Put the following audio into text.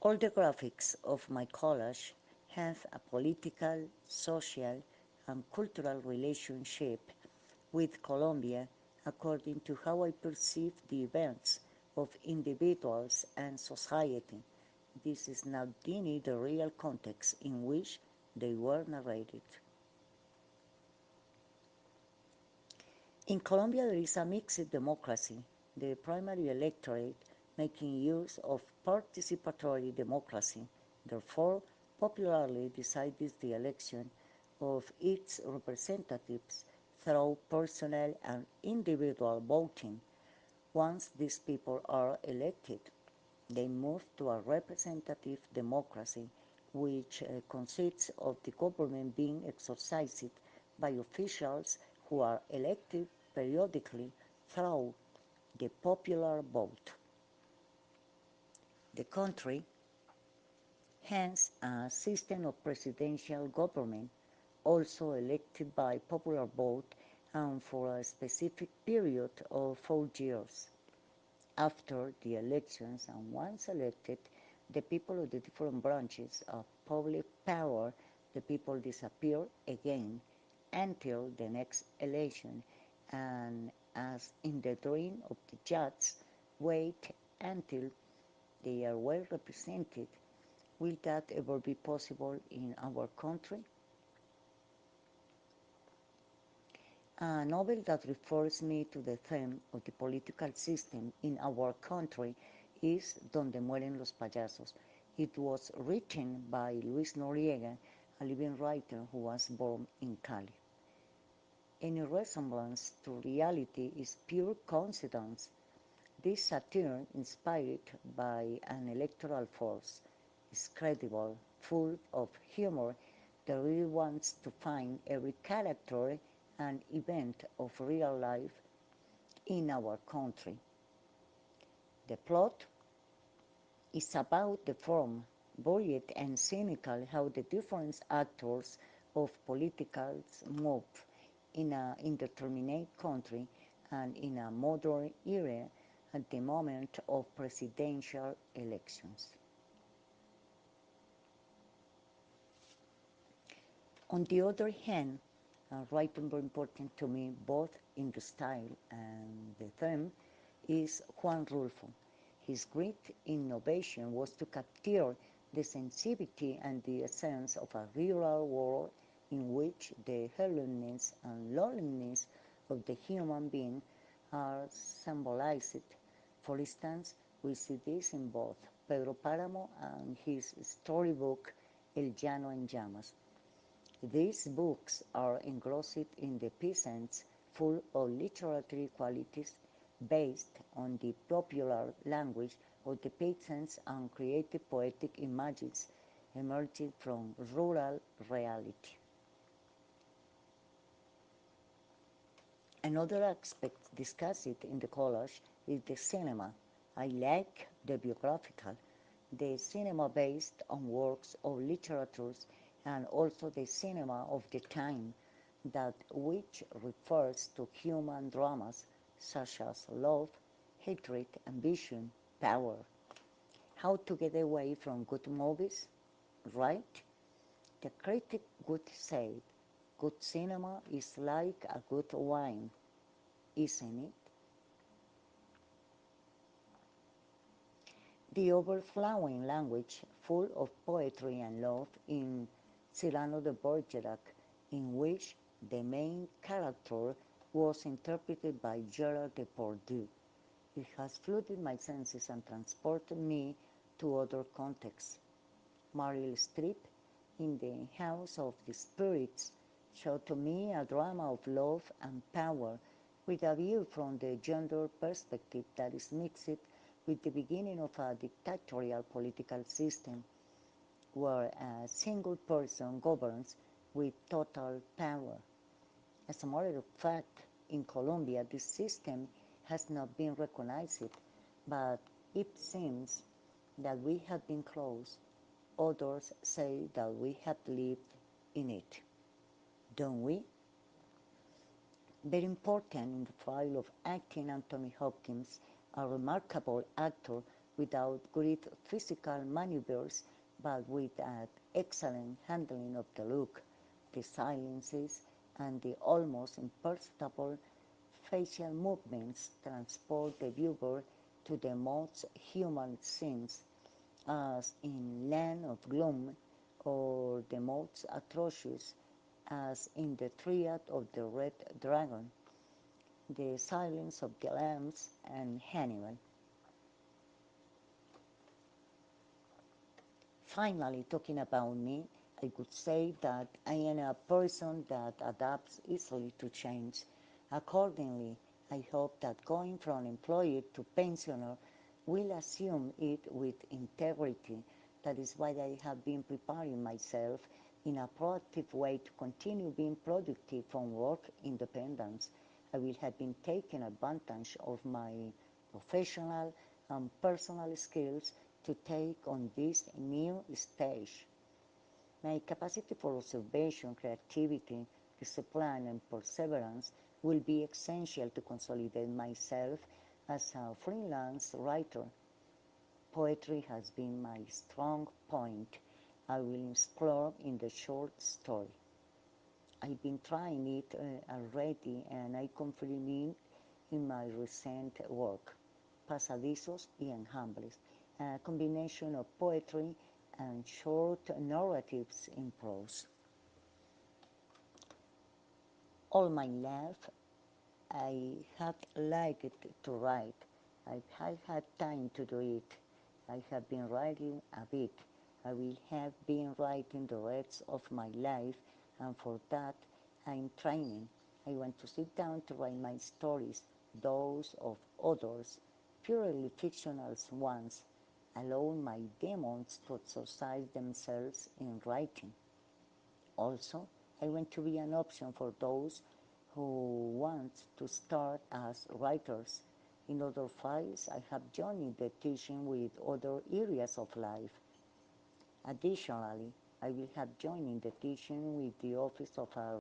All the graphics of my collage have a political, social, and cultural relationship with Colombia according to how I perceive the events of individuals and society. This is not denying the real context in which they were narrated. In Colombia, there is a mixed democracy, the primary electorate making use of participatory democracy, therefore, popularly decides the election of its representatives through personal and individual voting. Once these people are elected, they move to a representative democracy, which consists of the government being exercised by officials who are elected periodically through the popular vote. The country has a system of presidential government, also elected by popular vote and for a specific period of 4 years. After the elections and once elected, the people of the different branches of public power, the people disappear again until the next election, and as in the dream of the judge, wait until they are well represented. Will that ever be possible in our country? A novel that refers me to the theme of the political system in our country is Donde mueren los payasos. It was written by Luis Noriega, a living writer who was born in Cali. Any resemblance to reality is pure coincidence. This satire, inspired by an electoral force, is credible, full of humor, that really wants to find every character and event of real life in our country. The plot is about the form, buoyant and cynical, how the different actors of politicals move in an indeterminate country and in a modern era at the moment of presidential elections. On the other hand, writing very important to me, both in the style and the theme, is Juan Rulfo. His great innovation was to capture the sensitivity and the essence of a rural world in which the helplessness and loneliness of the human being are symbolized. For instance, we see this in both Pedro Páramo and his storybook El Llano en Llamas. These books are engrossed in the peasants, full of literary qualities based on the popular language of the peasants and creative poetic images emerging from rural reality. Another aspect discussed in the collage is the cinema. I like the biographical, the cinema based on works of literature, and also the cinema of the time, that which refers to human dramas such as love, hatred, ambition, power. How to get away from good movies? Right? The critic would say, good cinema is like a good wine, isn't it? The overflowing language, full of poetry and love, in Cyrano de Bergerac, in which the main character was interpreted by Gerard Depardieu. It has flooded my senses and transported me to other contexts. Meryl Streep, in The House of the Spirits, showed to me a drama of love and power, with a view from the gender perspective that is mixed with the beginning of a dictatorial political system, where a single person governs with total power. As a matter of fact, in Colombia, this system has not been recognized, but it seems that we have been close. Others say that we have lived in it. Don't we? Very important in the file of acting, Anthony Hopkins, a remarkable actor without great physical maneuvers, but with an excellent handling of the look, the silences, and the almost imperceptible facial movements transport the viewer to the most human scenes, as in Land of Gloom, or the most atrocious, as in the Triad of the Red Dragon, the Silence of the Lambs, and Hannibal. Finally, talking about me, I could say that I am a person that adapts easily to change. Accordingly, I hope that going from employee to pensioner will assume it with integrity. That is why I have been preparing myself in a proactive way to continue being productive from work independence. I will have been taking advantage of my professional and personal skills to take on this new stage. My capacity for observation, creativity, discipline, and perseverance will be essential to consolidate myself as a freelance writer. Poetry has been my strong point. I will explore in the short story. I've been trying it already, and I confirm it in my recent work, Pasadizos y Enjambres, a combination of poetry and short narratives in prose. All my life, I have liked to write. I have had time to do it. I have been writing a bit. I will have been writing the rest of my life, and for that I'm training. I want to sit down to write my stories, those of others, purely fictional ones, allowing my demons to exercise themselves in writing. Also, I want to be an option for those who want to start as writers. In other files, I have joined the teaching with other areas of life. Additionally, I will have joined the teaching with the Office of a